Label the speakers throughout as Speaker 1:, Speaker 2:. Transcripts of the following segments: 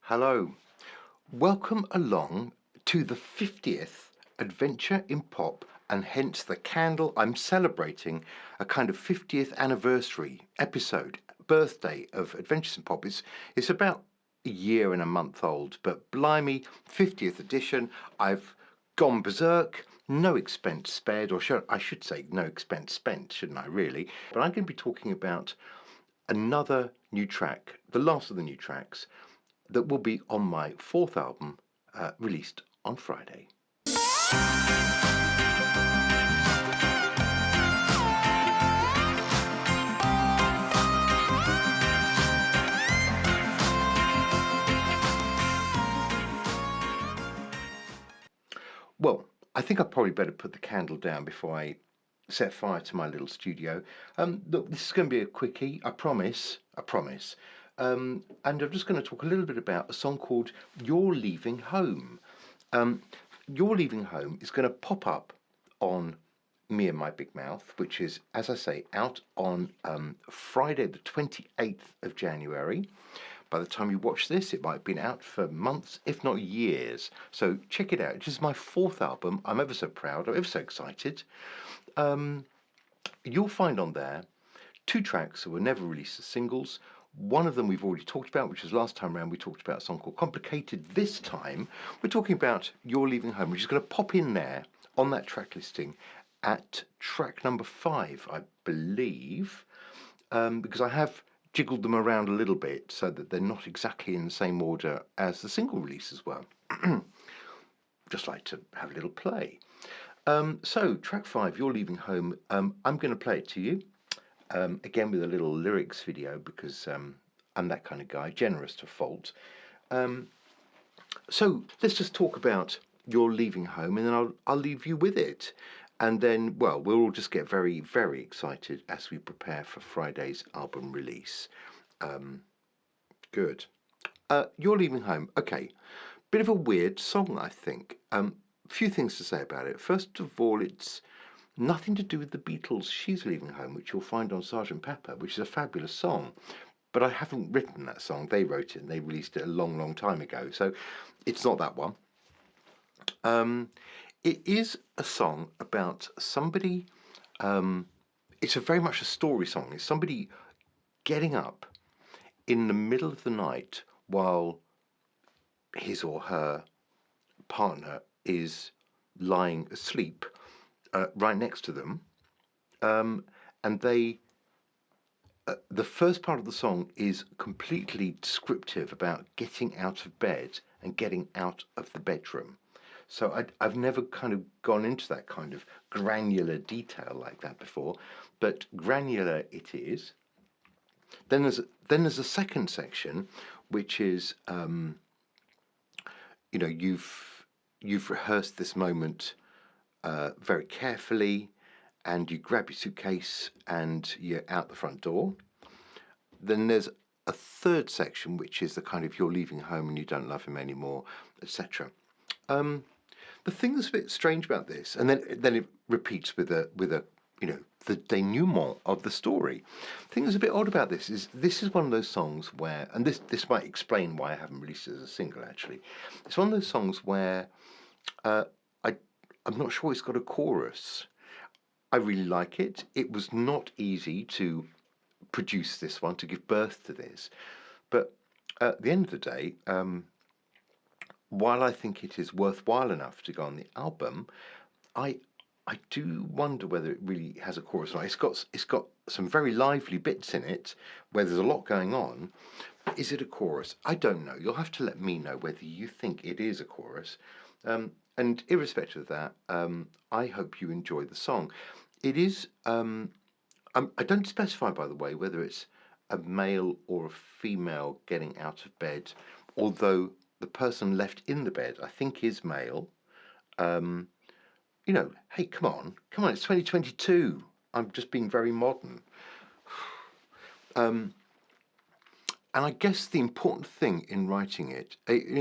Speaker 1: Hello. Welcome along to the 50th Adventure in Pop, and hence the candle. I'm celebrating a kind of 50th anniversary episode, birthday of Adventures in Pop. It's about a year and a month old, but blimey, 50th edition. I've gone berserk. No expense spared, or I should say no expense spent, shouldn't I, really? But I'm going to be talking about another new track, the last of the new tracks, that will be on my fourth album, released on Friday. Well, I think I probably better put the candle down before I set fire to my little studio. Look, this is going to be a quickie, I promise. I promise. And I'm just going to talk a little bit about a song called You're Leaving Home. You're Leaving Home is going to pop up on Me and My Big Mouth, which is, as I say, out on Friday the 28th of January. By the time you watch this, it might have been out for months, if not years. So check it out. It is my fourth album. I'm ever so proud. I'm ever so excited. You'll find on there two tracks that were never released as singles. One of them we've already talked about, which was last time around we talked about a song called Complicated. This time we're talking about You're Leaving Home, which is going to pop in there on that track listing at track number 5, I believe, because I have jiggled them around a little bit so that they're not exactly in the same order as the single release as well. Just like to have a little play. So track 5, You're Leaving Home, I'm going to play it to you. Again with a little lyrics video because I'm that kind of guy, generous to fault. So let's just talk about You're Leaving Home, and then I'll leave you with it. And then, well, we'll all just get very, very excited as we prepare for Friday's album release. Good. You're Leaving Home. Okay. Bit of a weird song, I think. Few things to say about it. First of all, it's nothing to do with the Beatles' She's Leaving Home, which you'll find on Sgt. Pepper, which is a fabulous song. But I haven't written that song. They wrote it and they released it a long, long time ago. So it's not that one. It is a song about somebody. It's a very much a story song. It's somebody getting up in the middle of the night while his or her partner is lying asleep right next to them, and they. The first part of the song is completely descriptive about getting out of bed and getting out of the bedroom. So I've never kind of gone into that kind of granular detail like that before, but granular it is. Then there's a second section, which is you've rehearsed this moment very carefully, and you grab your suitcase and you're out the front door. Then there's a third section, which is the kind of you're leaving home and you don't love him anymore, etc. The thing that's a bit strange about this, and then it repeats with a the denouement of the story. The thing that's a bit odd about this is one of those songs where, and this might explain why I haven't released it as a single. Actually, it's one of those songs where I'm not sure it's got a chorus. I really like it. It was not easy to produce this one, to give birth to this, but at the end of the day, while I think it is worthwhile enough to go on the album, I do wonder whether it really has a chorus. It's got some very lively bits in it where there's a lot going on. But is it a chorus? I don't know. You'll have to let me know whether you think it is a chorus. And irrespective of that, I hope you enjoy the song. It is. I don't specify, by the way, whether it's a male or a female getting out of bed, although the person left in the bed, I think, is male. Hey, come on, it's 2022. I'm just being very modern. And I guess the important thing in writing it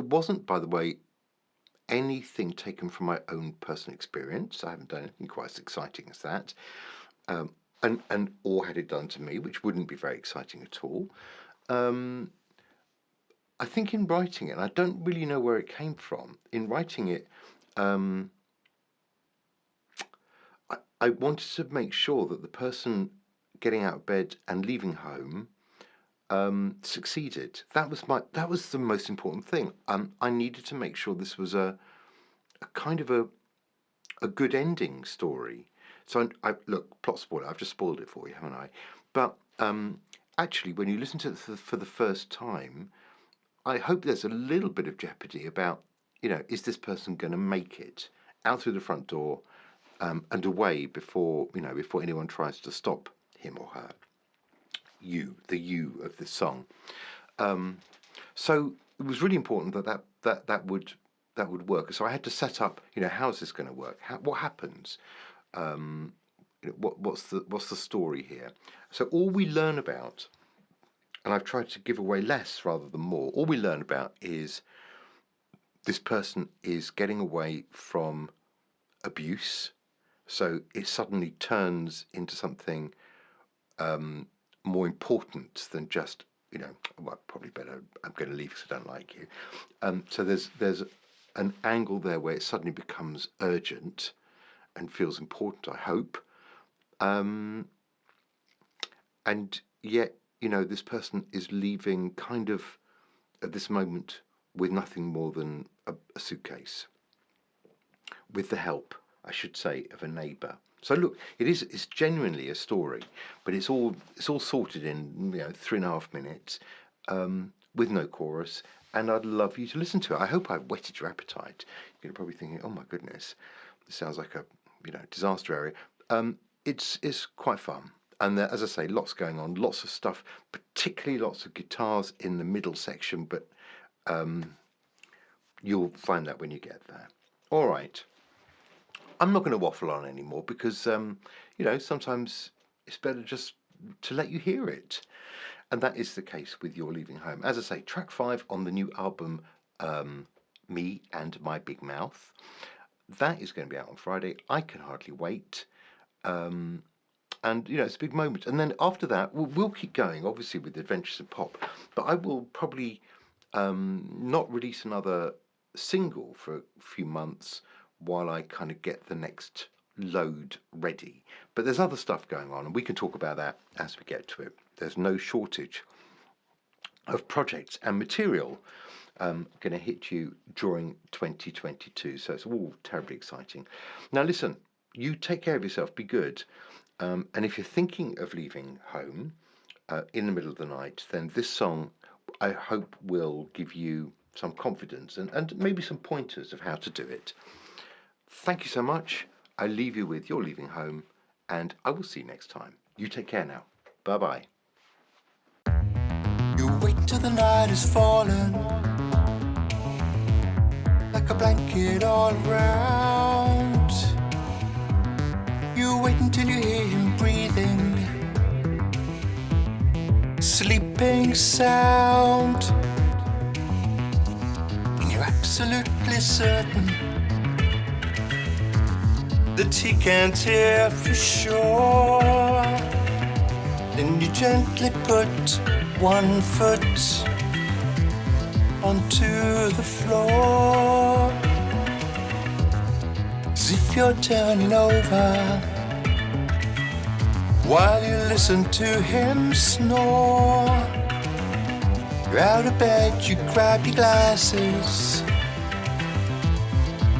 Speaker 1: wasn't, by the way, anything taken from my own personal experience. I haven't done anything quite as exciting as that. Or had it done to me, which wouldn't be very exciting at all. I think in writing it, and I don't really know where it came from, in writing it, I wanted to make sure that the person getting out of bed and leaving home succeeded. That was the most important thing. I needed to make sure this was a kind of a good ending story. So I look, plot spoiler. I've just spoiled it for you, haven't I? But actually, when you listen to it for the first time, I hope there's a little bit of jeopardy about, is this person going to make it out through the front door and away before anyone tries to stop him or her. The you of this song. So it was really important that would work. So I had to set up, how's this going to work? What happens? What's the story here? So all we learn about, and I've tried to give away less rather than more. All we learn about is this person is getting away from abuse. So it suddenly turns into something more important than just, well, probably better, I'm going to leave because I don't like you. So there's an angle there where it suddenly becomes urgent and feels important, I hope. And yet, this person is leaving kind of at this moment with nothing more than a suitcase, with the help, I should say, of a neighbour. So look, it's genuinely a story, but it's all sorted in 3.5 minutes, with no chorus, and I'd love you to listen to it. I hope I've whetted your appetite. You're probably thinking, oh my goodness, this sounds like a disaster area. It's quite fun, and as I say, lots going on, lots of stuff, particularly lots of guitars in the middle section, but you'll find that when you get there. All right. I'm not going to waffle on anymore because, sometimes it's better just to let you hear it. And that is the case with You're Leaving Home. As I say, track 5 on the new album, Me and My Big Mouth. That is going to be out on Friday. I can hardly wait. And, it's a big moment. And then after that, we'll keep going, obviously, with Adventures in Pop. But I will probably not release another single for a few months while I kind of get the next load ready. But there's other stuff going on, and we can talk about that as we get to it. There's no shortage of projects and material going to hit you during 2022, so it's all terribly exciting. Now listen, you take care of yourself, be good, and if you're thinking of leaving home in the middle of the night, then this song I hope will give you some confidence and maybe some pointers of how to do it. Thank you so much. I leave you with You're Leaving Home, and I will see you next time. You take care now. Bye-bye.
Speaker 2: You wait till the night has fallen, like a blanket all around. You wait until you hear him breathing, sleeping sound, and you're absolutely certain that he can't hear for sure. Then you gently put one foot onto the floor, as if you're turning over while you listen to him snore. You're out of bed, you grab your glasses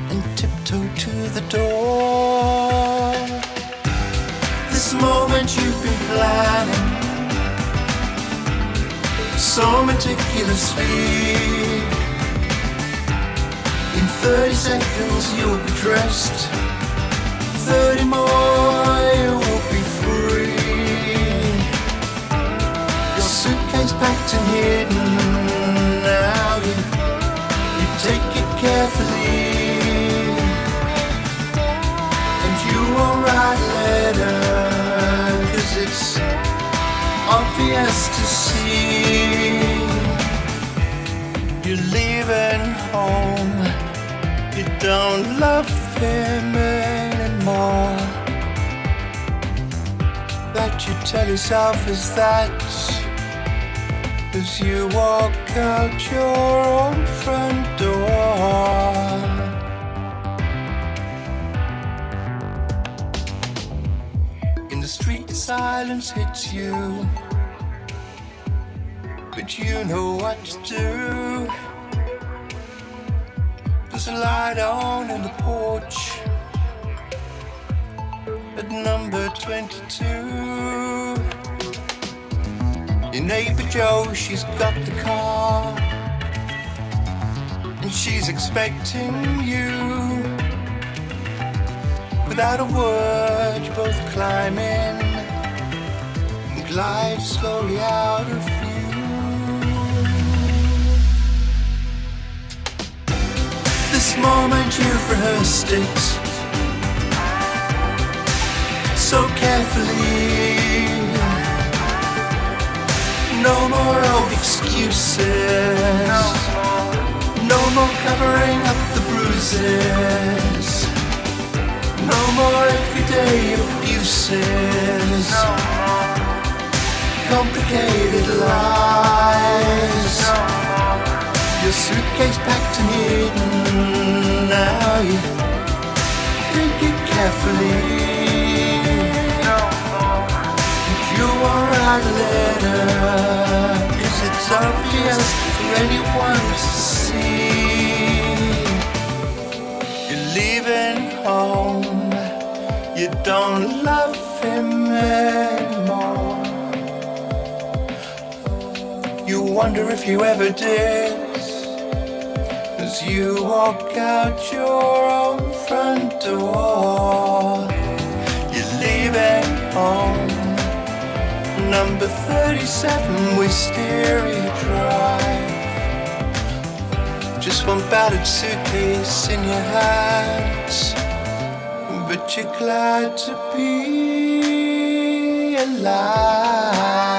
Speaker 2: and tiptoe to the door. This moment you've been planning so meticulously. In 30 seconds you'll be dressed, 30 more you will be free. Your suitcase packed and hidden, now you take it carefully. You won't write a letter, 'cause it's obvious to see. You're leaving home, you don't love him anymore. That you tell yourself is that as you walk out your own front door. In the street, silence hits you, but you know what to do. There's a light on in the porch at number 22. Your neighbor Jo, she's got the car, and she's expecting you. Without a word, you both climb in and glide slowly out of view. This moment you've rehearsed it so carefully. No more old excuses, no more covering up the bruises, no more everyday abuses, complicated lies. Your suitcase packed and hidden, now you think it carefully. You won't write a letter, 'cause it's obvious for anyone to see. You're leaving home, you don't love him anymore. You wonder if you ever did, as you walk out your own front door. You're leaving home, number 37 Wisteria Drive. Just one battered suitcase in your hands, but you're glad to be alive.